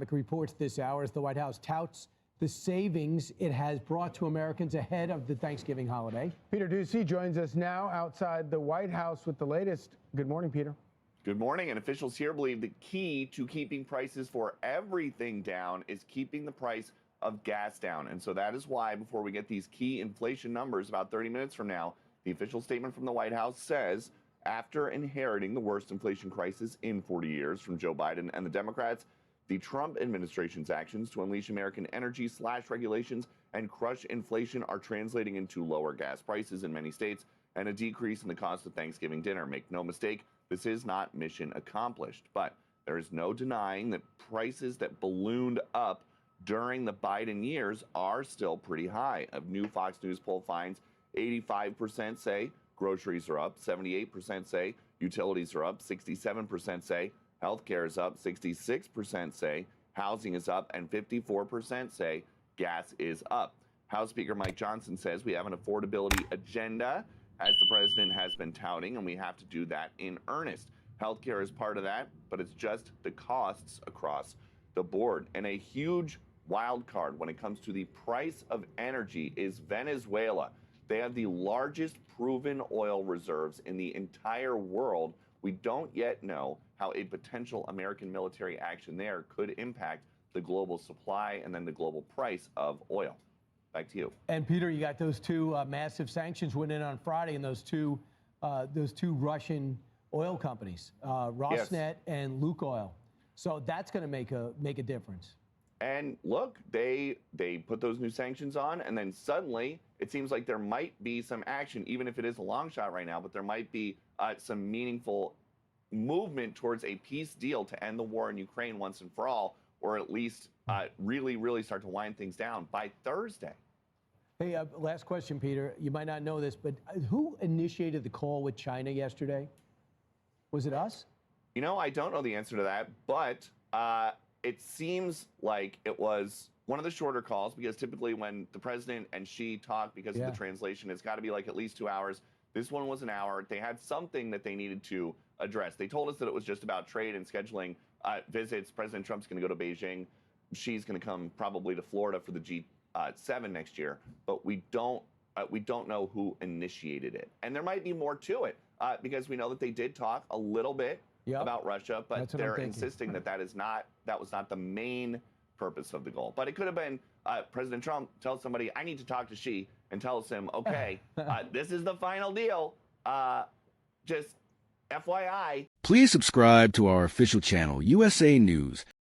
economic reports this hour as the White House touts the savings it has brought to Americans ahead of the Thanksgiving holiday. Peter Doocy joins us now outside the White House with the latest. Good morning, Peter. Good morning. And officials here believe the key to keeping prices for everything down is keeping the price of gas down. And so that is why, before we get these key inflation numbers about 30 minutes from now, the official statement from the White House says, after inheriting the worst inflation crisis in 40 years from Joe Biden and the Democrats, the Trump administration's actions to unleash American energy regulations and crush inflation are translating into lower gas prices in many states and a decrease in the cost of Thanksgiving dinner. Make no mistake, this is not mission accomplished, but there is no denying that prices that ballooned up during the Biden years are still pretty high. A new Fox News poll finds 85% say groceries are up, 78% say utilities are up, 67% say healthcare is up, 66% say housing is up, and 54% say gas is up. House Speaker Mike Johnson says we have an affordability agenda, as the president has been touting, and we have to do that in earnest. Healthcare is part of that, but it's just the costs across the board. And a huge wild card when it comes to the price of energy is Venezuela. They have the largest proven oil reserves in the entire world. We don't yet know how a potential American military action there could impact the global supply and then the global price of oil. Back to you. And Peter, you got those two massive sanctions went in on Friday, and those two Russian oil companies, Rosneft Yes. and Lukoil. So that's going to make a difference. And look, they put those new sanctions on, and then suddenly it seems like there might be some action, even if it is a long shot right now, but there might be some meaningful movement towards a peace deal to end the war in Ukraine once and for all, or at least really start to wind things down by Thursday. Hey, last question, Peter. You might not know this, but who initiated the call with China yesterday? Was it us? You know, I don't know the answer to that, but it seems like it was one of the shorter calls, because typically when the president and Xi talk, because of the translation, it's got to be like at least 2 hours. This one was an hour. They had something that they needed to address. They told us that it was just about trade and scheduling visits. President Trump's going to go to Beijing. Xi's going to come probably to Florida for the G7 next year, but we don't know who initiated it. And there might be more to it, because we know that they did talk a little bit about Russia, but they're insisting that that was not the main purpose of the goal. But it could have been President Trump tells somebody, I need to talk to Xi, and tells him, okay, this is the final deal. Just FYI. Please subscribe to our official channel, USA News,